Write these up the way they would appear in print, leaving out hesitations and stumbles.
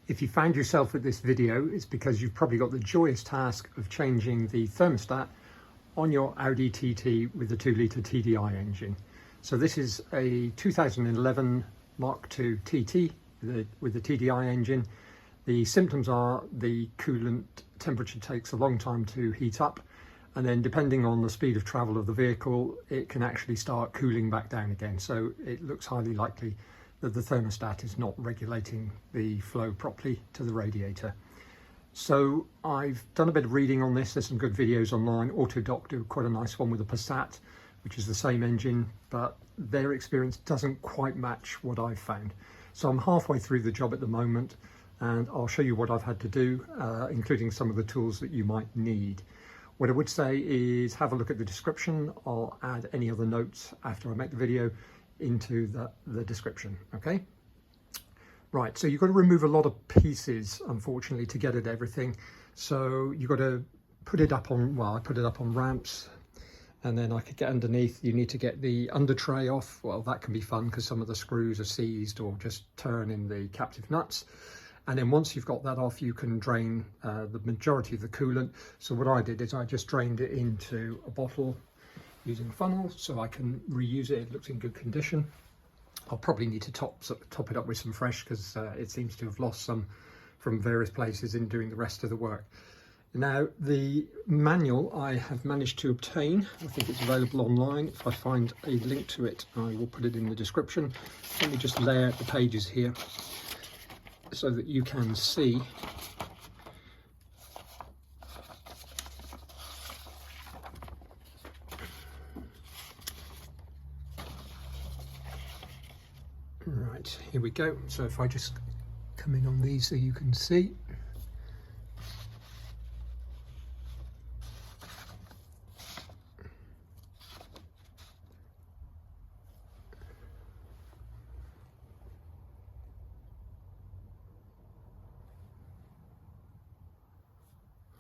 If you found yourself at this video, it's because you've probably got the joyous task of changing the thermostat on your Audi TT with the 2-litre TDI engine. So this is a 2011 Mark II TT with the TDI engine. The symptoms are the coolant temperature takes a long time to heat up, and then depending on the speed of travel of the vehicle, it can actually start cooling back down again. So it looks highly likely that the thermostat is not regulating the flow properly to the radiator. So I've done a bit of reading on this. There's some good videos online. Autodoc do quite a nice one with a Passat, which is the same engine, but their experience doesn't quite match what I've found. So I'm halfway through the job at the moment, and I'll show you what I've had to do, including some of the tools that you might need. What I would say is have a look at the description. I'll add any other notes after I make the video into the description, okay? Right, so you've got to remove a lot of pieces, unfortunately, to get at everything. So you've got to put it up on, well, I put it up on ramps, and then I could get underneath. You need to get the under tray off. Well, that can be fun because some of the screws are seized or just turn in the captive nuts. And then once you've got that off, you can drain the majority of the coolant. So what I did is I just drained it into a bottle using funnel so I can reuse it. It looks in good condition. I'll probably need to top it up with some fresh because it seems to have lost some from various places in doing the rest of the work. Now, the manual I have managed to obtain. I think it's available online. If I find a link to it, I will put it in the description. Let me just lay out the pages here so that you can see. Right, here we go. So if I just come in on these so you can see.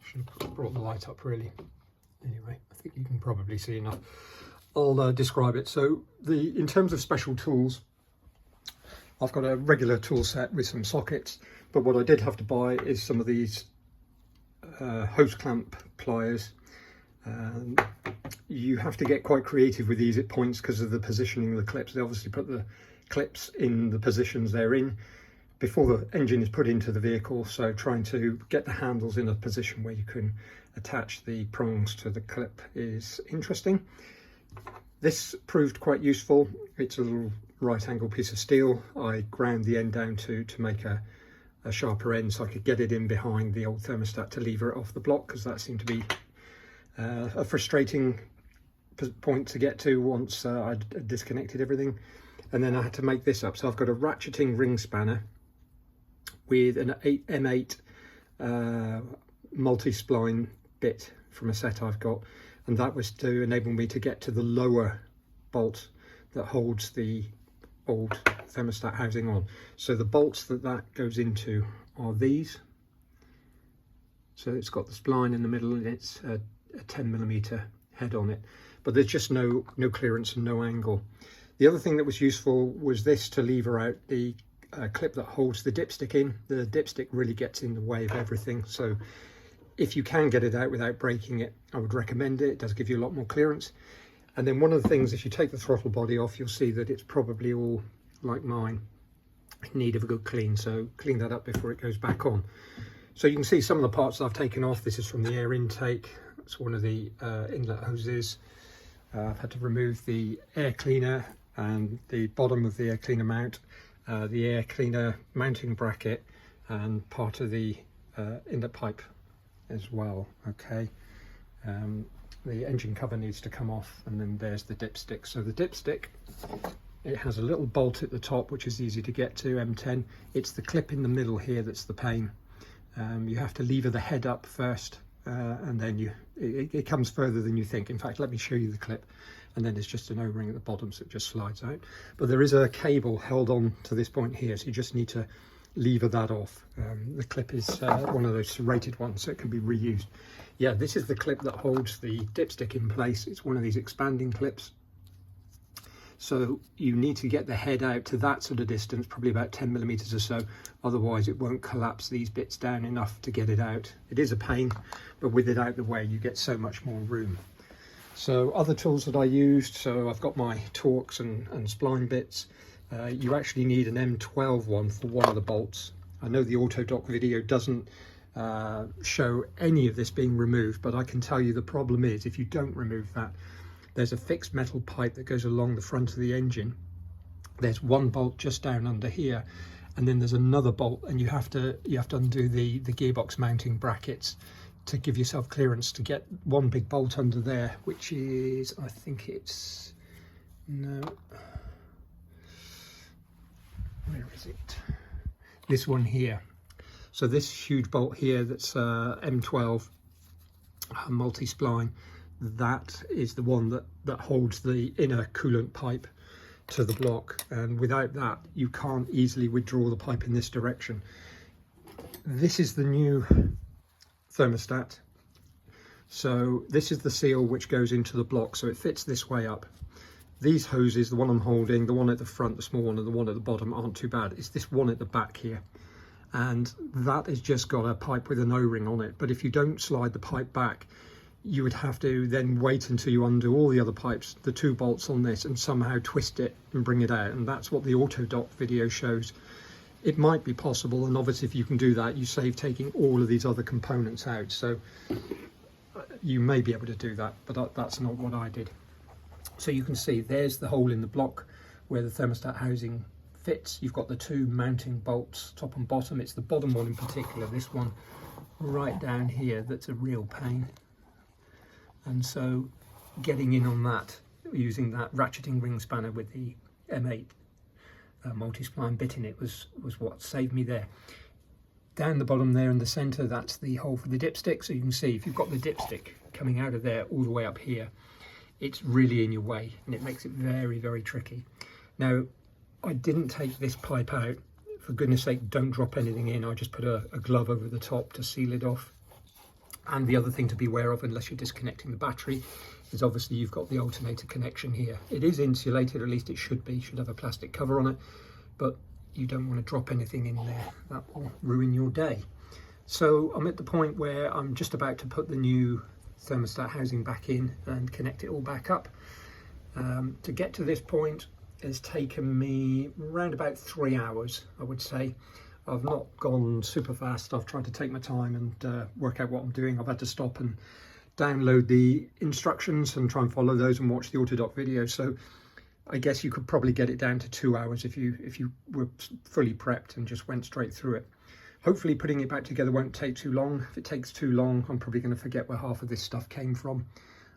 Should have brought the light up really. Anyway, I think you can probably see enough. I'll describe it. So in terms of special tools, I've got a regular tool set with some sockets, but what I did have to buy is some of these hose clamp pliers. You have to get quite creative with these at points because of the positioning of the clips. They obviously put the clips in the positions they're in before the engine is put into the vehicle, so trying to get the handles in a position where you can attach the prongs to the clip is interesting. This proved quite useful. It's a little right angle piece of steel. I ground the end down to make a sharper end so I could get it in behind the old thermostat to lever it off the block, because that seemed to be a frustrating point to get to once I'd disconnected everything. And then I had to make this up. So I've got a ratcheting ring spanner with an M8 multi-spline bit from a set I've got, and that was to enable me to get to the lower bolt that holds the old thermostat housing on. So the bolts that goes into are these. So it's got the spline in the middle, and it's a 10mm head on it, but there's just no clearance and no angle. The other thing that was useful was this to lever out the clip that holds the dipstick in. The dipstick really gets in the way of everything, so if you can get it out without breaking it, I would recommend it. It does give you a lot more clearance. And then one of the things, if you take the throttle body off, you'll see that it's probably all, like mine, in need of a good clean, so clean that up before it goes back on. So you can see some of the parts that I've taken off. This is from the air intake. It's one of the inlet hoses. I've had to remove the air cleaner and the bottom of the air cleaner mount, the air cleaner mounting bracket, and part of the inlet pipe as well. Okay, the engine cover needs to come off, and then there's the dipstick. So the dipstick, it has a little bolt at the top which is easy to get to, M10. It's the clip in the middle here that's the pain. You have to lever the head up first, and then it comes further than you think. In fact, let me show you the clip, and then there's just an O-ring at the bottom, so it just slides out. But there is a cable held on to this point here, so you just need to lever that off. The clip is one of those serrated ones, so it can be reused. Yeah, this is the clip that holds the dipstick in place. It's one of these expanding clips. So you need to get the head out to that sort of distance, probably about 10 millimeters or so, otherwise it won't collapse these bits down enough to get it out. It is a pain, but with it out the way you get so much more room. So other tools that I used, so I've got my Torx and spline bits. You actually need an M12 one for one of the bolts. I know the Autodoc video doesn't show any of this being removed, but I can tell you the problem is if you don't remove that, there's a fixed metal pipe that goes along the front of the engine. There's one bolt just down under here, and then there's another bolt, and you have to undo the gearbox mounting brackets to give yourself clearance to get one big bolt under there, which is, I think it's, no, where is it? This one here. So this huge bolt here that's M12 multi-spline, that is the one that holds the inner coolant pipe to the block, and without that you can't easily withdraw the pipe in this direction. This is the new thermostat. So this is the seal which goes into the block, so it fits this way up. These hoses, the one I'm holding, the one at the front, the small one, and the one at the bottom aren't too bad. It's this one at the back here, and that has just got a pipe with an O-ring on it. But if you don't slide the pipe back, you would have to then wait until you undo all the other pipes, the two bolts on this, and somehow twist it and bring it out. And that's what the Autodoc video shows. It might be possible, and obviously if you can do that, you save taking all of these other components out. So you may be able to do that, but that's not what I did. So you can see there's the hole in the block where the thermostat housing fits. You've got the two mounting bolts, top and bottom. It's the bottom one in particular, this one right down here, that's a real pain. And so getting in on that using that ratcheting ring spanner with the M8 multi-spline bit in it was what saved me there. Down the bottom there in the center, that's the hole for the dipstick. So you can see if you've got the dipstick coming out of there all the way up here, it's really in your way and it makes it very, very tricky. Now, I didn't take this pipe out. For goodness sake, don't drop anything in. I just put a glove over the top to seal it off. And the other thing to be aware of, unless you're disconnecting the battery, is obviously you've got the alternator connection here. It is insulated, or at least it should be, should have a plastic cover on it, but you don't want to drop anything in there. That will ruin your day. So I'm at the point where I'm just about to put the new thermostat housing back in and connect it all back up. To get to this point has taken me around about 3 hours, I would say. I've not gone super fast. I've tried to take my time and work out what I'm doing. I've had to stop and download the instructions and try and follow those and watch the Autodoc video. So I guess you could probably get it down to 2 hours if you were fully prepped and just went straight through it. Hopefully putting it back together won't take too long. If it takes too long, I'm probably going to forget where half of this stuff came from.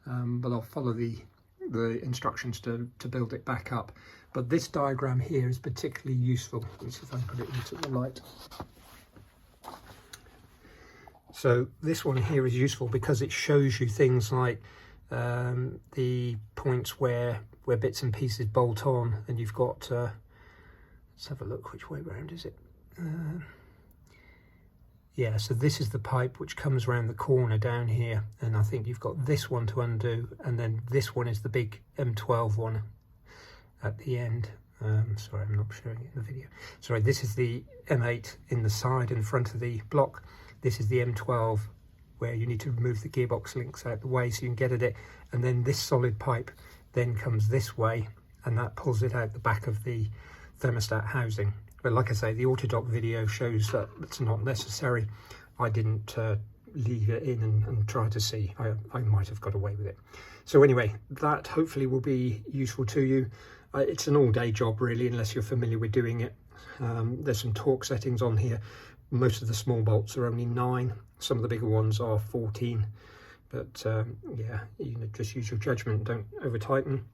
But I'll follow the instructions to build it back up. But this diagram here is particularly useful. Let me see if I can put it into the light. So this one here is useful because it shows you things like the points where bits and pieces bolt on, and you've got, let's have a look, which way round is it? Yeah, so this is the pipe which comes around the corner down here, and I think you've got this one to undo, and then this one is the big M12 one at the end. Sorry, I'm not showing it in the video. Sorry, this is the M8 in the side and front of the block. This is the M12 where you need to remove the gearbox links out the way so you can get at it, and then this solid pipe then comes this way and that pulls it out the back of the thermostat housing. But like I say, the Autodoc video shows that it's not necessary. I didn't leave it in and try to see. I might have got away with it. So anyway, that hopefully will be useful to you. It's an all-day job really, unless you're familiar with doing it. There's some torque settings on here. Most of the small bolts are only 9. Some of the bigger ones are 14. But yeah, just use your judgment. Don't over-tighten.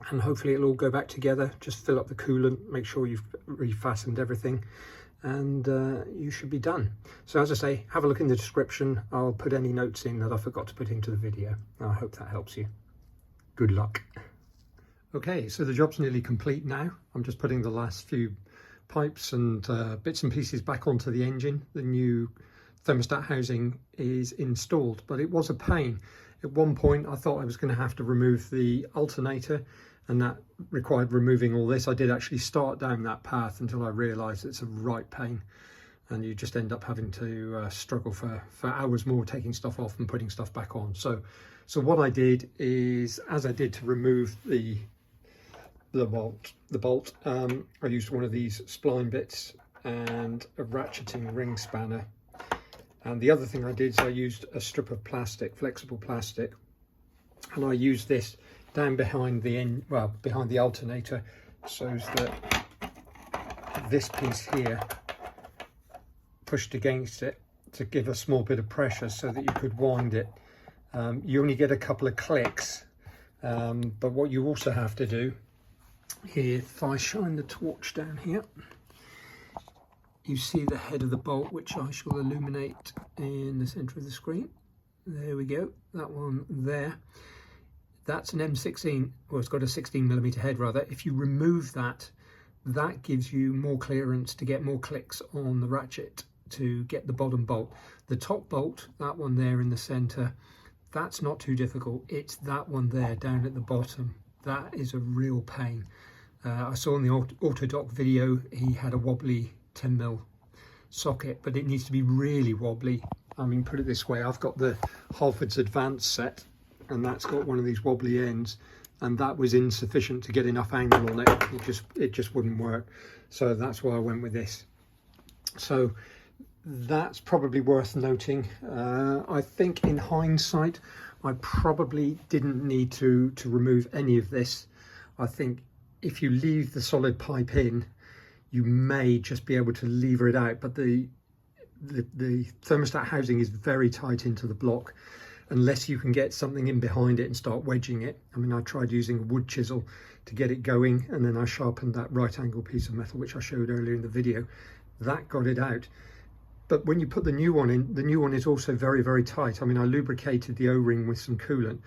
And hopefully it'll all go back together. Just fill up the coolant, make sure you've refastened everything, and you should be done. So as I say, have a look in the description. I'll put any notes in that I forgot to put into the video. I hope that helps you. Good luck. Okay, so the job's nearly complete now. I'm just putting the last few pipes and bits and pieces back onto the engine. The new thermostat housing is installed, but it was a pain. At one point I thought I was going to have to remove the alternator and that required removing all this. I did actually start down that path until I realised it's a right pain, and you just end up having to struggle for hours more taking stuff off and putting stuff back on. So what I did is, as I did to remove the bolt, I used one of these spline bits and a ratcheting ring spanner. And the other thing I did is I used a strip of plastic, flexible plastic, and I used this down behind the end, well, behind the alternator, so that this piece here pushed against it to give a small bit of pressure so that you could wind it. You only get a couple of clicks, but what you also have to do, if I shine the torch down here, you see the head of the bolt, which I shall illuminate in the centre of the screen. There we go, that one there. That's an M16, well, it's got a 16mm head rather. If you remove that, that gives you more clearance to get more clicks on the ratchet to get the bottom bolt. The top bolt, that one there in the centre, that's not too difficult. It's that one there down at the bottom. That is a real pain. I saw in the Autodoc video, he had a wobbly 10mm socket, but it needs to be really wobbly. I mean, put it this way, I've got the Halfords Advanced set, and that's got one of these wobbly ends, and that was insufficient to get enough angle on it. It just wouldn't work. So that's why I went with this. So that's probably worth noting. I think in hindsight, I probably didn't need to remove any of this. I think if you leave the solid pipe in, you may just be able to lever it out, but the thermostat housing is very tight into the block unless you can get something in behind it and start wedging it. I mean, I tried using a wood chisel to get it going, and then I sharpened that right angle piece of metal, which I showed earlier in the video. That got it out. But when you put the new one in, the new one is also very, very tight. I mean, I lubricated the O-ring with some coolant,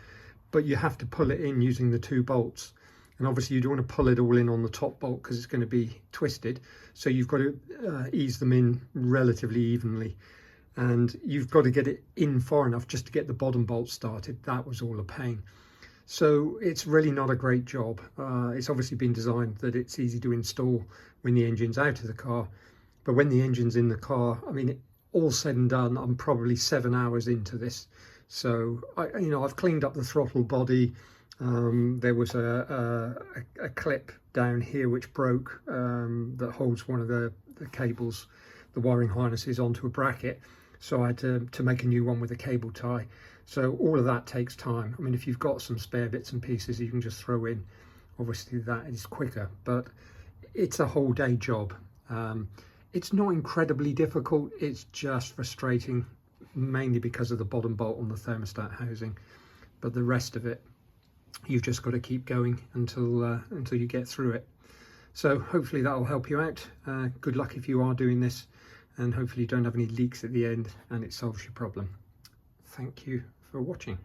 but you have to pull it in using the 2 bolts. And obviously you don't want to pull it all in on the top bolt because it's going to be twisted. So you've got to ease them in relatively evenly. And you've got to get it in far enough just to get the bottom bolt started. That was all a pain. So it's really not a great job. It's obviously been designed that it's easy to install when the engine's out of the car. But when the engine's in the car, I mean, all said and done, I'm probably 7 hours into this. So, I've cleaned up the throttle body. There was a clip down here which broke that holds one of the cables, the wiring harnesses, onto a bracket. So I had to make a new one with a cable tie. So all of that takes time. I mean, if you've got some spare bits and pieces you can just throw in, obviously that is quicker, but it's a whole day job. It's not incredibly difficult, it's just frustrating, mainly because of the bottom bolt on the thermostat housing. But the rest of it, you've just got to keep going until you get through it. So hopefully that will help you out. Good luck if you are doing this, and hopefully you don't have any leaks at the end and it solves your problem. Thank you for watching.